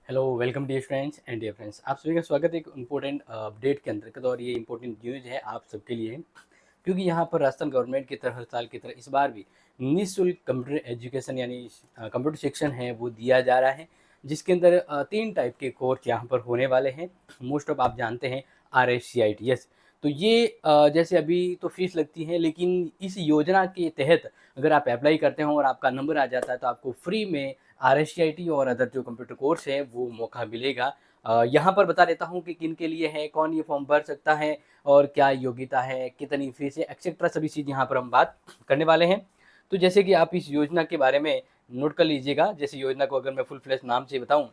Hello welcome dear friends and dear friends, आप सभी का स्वागत है एक इम्पोर्टेंट अपडेट के अंतर्गत। और ये इम्पोर्टेंट न्यूज़ है आप सबके लिए, क्योंकि यहाँ पर राजस्थान गवर्नमेंट की तरह हर साल की तरह इस बार भी निःशुल्क कंप्यूटर एजुकेशन यानी कंप्यूटर शिक्षण है वो दिया जा रहा है, जिसके अंदर 3 टाइप के कोर्स यहाँ पर होने वाले हैं। मोस्ट ऑफ आप जानते हैं RSCIT। तो ये जैसे अभी तो फीस लगती है, लेकिन इस योजना के तहत अगर आप अप्लाई करते हो और आपका नंबर आ जाता है तो आपको फ्री में RSCIT और अदर जो कंप्यूटर कोर्स है वो मौका मिलेगा। यहाँ पर बता देता हूँ कि किन के लिए है, कौन ये फॉर्म भर सकता है और क्या योग्यता है, कितनी फीस है, एक्सेट्रा सभी चीज़ यहाँ पर हम बात करने वाले हैं। तो जैसे कि आप इस योजना के बारे में नोट कर लीजिएगा। जैसे योजना को अगर मैं फुल फ्लैश नाम से बताऊँ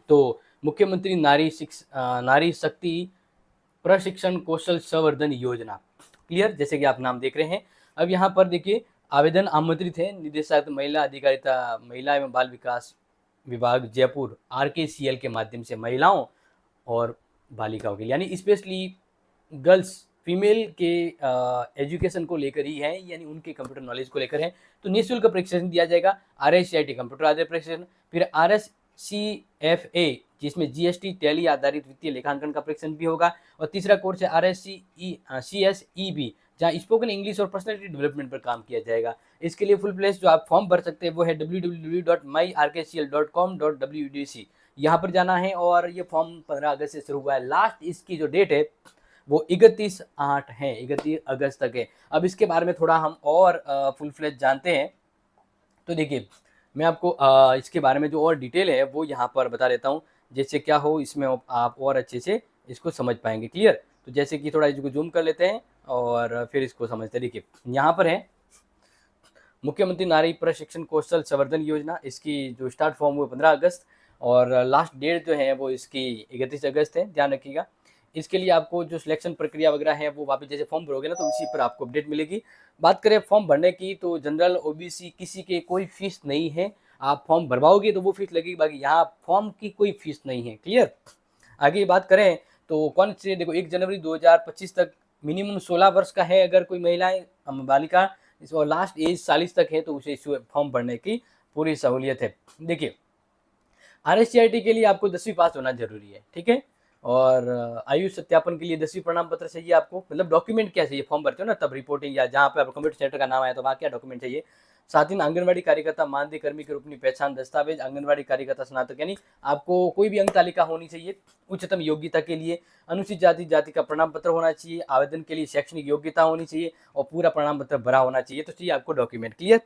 तो मुख्यमंत्री नारी शक्ति प्रशिक्षण कौशल संवर्धन योजना। क्लियर, जैसे कि आप नाम देख रहे हैं। अब यहाँ पर देखिए, आवेदन आमंत्रित है निदेशक महिला अधिकारिता महिला एवं बाल विकास विभाग जयपुर RKCL के माध्यम से महिलाओं और बालिकाओं के लिए यानी स्पेशली गर्ल्स फीमेल के एजुकेशन को लेकर ही है, यानी उनके कंप्यूटर नॉलेज को लेकर है। तो निःशुल्क प्रशिक्षण दिया जाएगा। RSCIT कंप्यूटर आधारित प्रशिक्षण, फिर RSCFA जिसमें GST टैली आधारित वित्तीय लेखांकन का प्रशिक्षण भी होगा। और तीसरा कोर्स है CSEB, जहाँ स्पोकन इंग्लिश और पर्सनैलिटी डेवलपमेंट पर काम किया जाएगा। इसके लिए फुल प्लेस जो आप फॉर्म भर सकते हैं वो है www.myrkcl.com.wdc। यहाँ पर जाना है और ये फॉर्म 15 अगस्त से शुरू हुआ है। लास्ट इसकी जो डेट है वो 31/8 है, 31 अगस्त तक है। अब इसके बारे में थोड़ा हम और फुल फ्लेज जानते हैं। तो देखिए, मैं आपको इसके बारे में जो और डिटेल है वो यहाँ पर बता देता हूँ, जैसे क्या हो इसमें आप और अच्छे से इसको समझ पाएंगे। क्लियर, तो जैसे कि थोड़ा इसको जूम कर लेते हैं और फिर इसको समझते हैं। देखिए, यहाँ पर है मुख्यमंत्री नारी प्रशिक्षण कौशल संवर्धन योजना। इसकी जो स्टार्ट फॉर्म हुआ 15 अगस्त और लास्ट डेट जो है वो इसकी 31 अगस्त है, ध्यान रखिएगा। इसके लिए आपको जो सिलेक्शन प्रक्रिया वगैरह है वो वापस जैसे फॉर्म भरोगे ना तो उसी पर आपको अपडेट मिलेगी। बात करें फॉर्म भरने की तो जनरल OBC किसी के कोई फीस नहीं है। आप फॉर्म भरवाओगे तो वो फीस लगेगी, बाकी यहाँ फॉर्म की कोई फीस नहीं है। क्लियर, आगे बात करें तो कौन से, देखो 1 जनवरी 2025 तक मिनिमम 16 वर्ष का है अगर कोई महिलाएं बालिका, इसको लास्ट एज 40 तक है तो उसे फॉर्म भरने की पूरी सहूलियत है। देखिए, RSCIT के लिए आपको 10वीं पास होना जरूरी है, ठीक है। और आयु सत्यापन के लिए 10वीं प्रमाण पत्र चाहिए आपको। मतलब डॉक्यूमेंट क्या चाहिए, फॉर्म भरते हो ना तब रिपोर्टिंग या जहाँ पे आपको कंप्यूटर सेंटर का नाम आया तो वहाँ क्या डॉक्यूमेंट चाहिए। साथ ही आंगनबाड़ी कार्यकर्ता मानदेय कर्मी के रूप में पहचान दस्तावेज, आंगनबाड़ी कार्यकर्ता स्नातक, यानी आपको कोई भी अंक तालिका होनी चाहिए उच्चतम योग्यता के लिए। अनुसूचित जाति का प्रमाण पत्र होना चाहिए। आवेदन के लिए शैक्षणिक योग्यता होनी चाहिए और पूरा प्रमाण पत्र भरा होना चाहिए। तो चाहिए आपको डॉक्यूमेंट। क्लियर,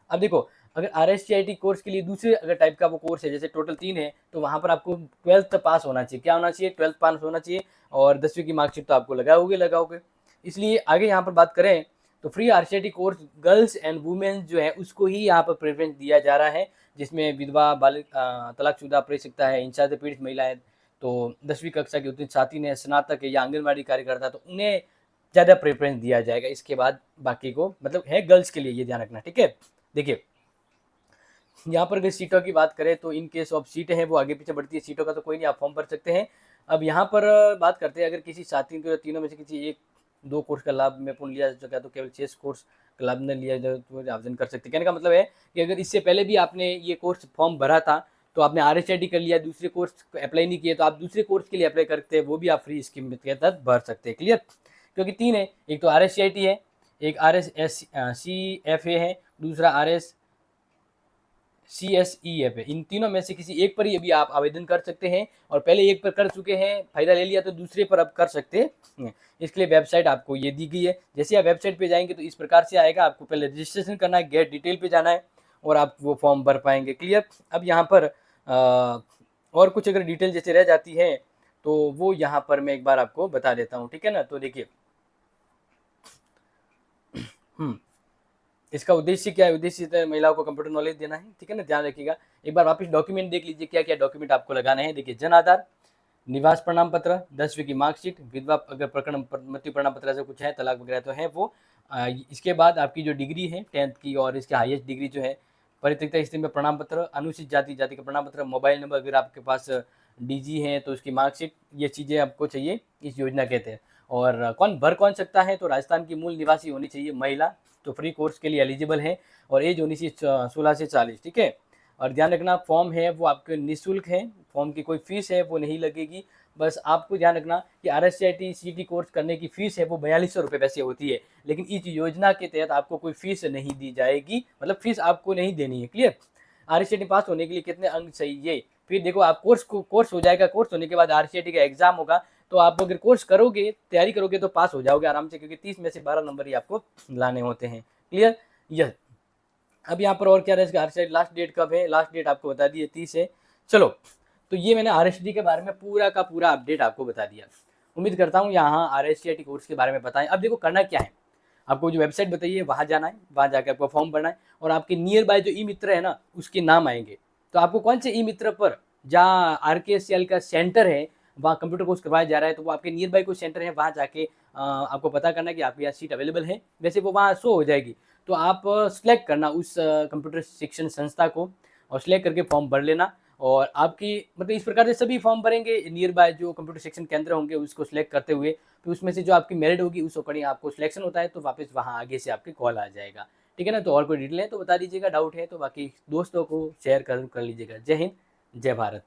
अब देखो, अगर RSCIT कोर्स के लिए दूसरे अगर टाइप का वो कोर्स है, जैसे टोटल 3 है, तो वहाँ पर आपको 12th पास होना चाहिए। क्या होना चाहिए, 12th पास होना चाहिए। और 10वीं की मार्कशीट तो आपको लगाओगे। इसलिए आगे यहाँ पर बात करें तो free RSCIT course girls and womens जो है उसको ही यहाँ पर प्रेफरेंस दिया जा रहा है, जिसमें विधवा, बालिक, तलाकशुदा, प्रशिक्षिता है, हिंसा से पीड़ित महिलाएं, तो 10वीं कक्षा की उत्तीर्ण छात्री ने, स्नातक है या आंगनबाड़ी कार्यकर्ता, तो उन्हें ज़्यादा प्रेफरेंस दिया जाएगा। इसके बाद बाकी को मतलब है गर्ल्स के लिए, ये ध्यान रखना, ठीक है। देखिए, यहाँ पर अगर सीटों की बात करें तो इन केस ऑफ सीटें हैं वो आगे पीछे बढ़ती है, सीटों का तो कोई नहीं, आप फॉर्म भर सकते हैं। अब यहाँ पर बात करते हैं, अगर किसी छात्री को तीनों में से किसी एक दो कोर्स का लाभ में पूर्ण लिया जा सका तो केवल शेष कोर्स का लाभ न लिया जाए तो आवेदन कर सकते हैं। कहने का मतलब है कि अगर इससे पहले भी आपने ये कोर्स फॉर्म भरा था तो आपने RSCIT कर लिया, दूसरे कोर्स अप्लाई नहीं किए, तो आप दूसरे कोर्स के लिए अप्लाई करते हैं, वो भी आप फ्री स्कीम के तहत भर सकते हैं। क्लियर, क्योंकि 3 है, एक तो RSCIT है, एक RSCFA है, दूसरा CSEF है। इन तीनों में से किसी एक पर ही अभी आप आवेदन कर सकते हैं, और पहले एक पर कर चुके हैं, फायदा ले लिया, तो दूसरे पर अब कर सकते हैं। इसके लिए वेबसाइट आपको ये दी गई है। जैसे आप वेबसाइट पे जाएंगे तो इस प्रकार से आएगा, आपको पहले रजिस्ट्रेशन करना है, गेट डिटेल पे जाना है और आप वो फॉर्म भर पाएंगे। क्लियर, अब यहाँ पर और कुछ अगर डिटेल जैसे रह जाती है तो वो यहाँ पर मैं एक बार आपको बता देता हूँ, ठीक है ना। तो देखिए, इसका उद्देश्य क्या है, उद्देश्य महिलाओं को कंप्यूटर नॉलेज देना है, ठीक है ना, ध्यान रखिएगा। एक बार वापस डॉक्यूमेंट देख लीजिए क्या क्या डॉक्यूमेंट आपको लगाने हैं। देखिए, जन आधार, निवास प्रमाण पत्र, 10वीं की मार्कशीट, विधवा अगर प्रकरण मृत्यु प्रमाण पत्र से कुछ है, तलाक वगैरह तो है वो। इसके बाद आपकी जो डिग्री है 10th की और इसके हाईएस्ट डिग्री जो है, परित्यक्ता स्थिति में प्रमाण पत्र, अनुसूचित जाति का प्रमाण पत्र, मोबाइल नंबर अगर आपके पास DG है तो उसकी मार्कशीट, ये चीज़ें आपको चाहिए इस योजना के तहत। और कौन सकता है, तो राजस्थान की मूल निवासी होनी चाहिए महिला, तो फ्री कोर्स के लिए एलिजिबल है, और एज होनी चाहिए 16 से 40, ठीक है। और ध्यान रखना फॉर्म है वो आपके निःशुल्क है, फॉर्म की कोई फ़ीस है वो नहीं लगेगी। बस आपको ध्यान रखना कि आरएससीआईटी सीटी कोर्स करने की फ़ीस है वो 4200 रुपये वैसे होती है, लेकिन इस योजना के तहत आपको कोई फ़ीस नहीं दी जाएगी, मतलब फ़ीस आपको नहीं देनी है। क्लियर? आरएससीआईटी पास होने के लिए कितने अंक चाहिए? फिर देखो आप कोर्स हो जाएगा, कोर्स होने के बाद आरएससीआईटी का एग्ज़ाम होगा, तो आप अगर कोर्स करोगे, तैयारी करोगे तो पास हो जाओगे आराम से, क्योंकि 30 में से 12 नंबर ही आपको लाने होते हैं। क्लियर? यस। अब यहाँ पर और क्या रहेगा, आरएससीआईटी लास्ट डेट कब है? लास्ट डेट आपको बता दी है 30 है। चलो, तो ये मैंने आरएसडी के बारे में पूरा का पूरा अपडेट आपको बता दिया। उम्मीद करता हूँ यहाँ आरएससीआईटी कोर्स के बारे में बताएं। अब देखो करना क्या है, आपको जो वेबसाइट बताइए है वहाँ जाना है, वहाँ जाकर आपको फॉर्म भरना है, और आपके नियर बाय जो ई मित्र है ना उसके नाम आएंगे। तो आपको कौन से ई मित्र पर जहाँ आरकेएससीएल का सेंटर है वहाँ कंप्यूटर कोर्स करवाया जा रहा है, तो वो आपके नियर बाय कोई सेंटर है वहाँ जाके आपको पता करना है कि आपके यहाँ सीट अवेलेबल है। वैसे वो वहाँ शो हो जाएगी, तो आप सिलेक्ट करना उस कंप्यूटर शिक्षण संस्था को, और सिलेक्ट करके फॉर्म भर लेना। और आपकी मतलब इस प्रकार से सभी फॉर्म भरेंगे नियर बाय जो कंप्यूटर शिक्षण केंद्र होंगे उसको सिलेक्ट करते हुए, तो उसमें से जो आपकी मेरिट होगी उस अकॉर्डिंग आपको सिलेक्शन होता है, तो वापस वहाँ आगे से आपके कॉल आ जाएगा। ठीक है ना? तो और कोई डिटेल है तो बता दीजिएगा, डाउट है तो बाकी दोस्तों को शेयर कर लीजिएगा। जय हिंद, जय भारत।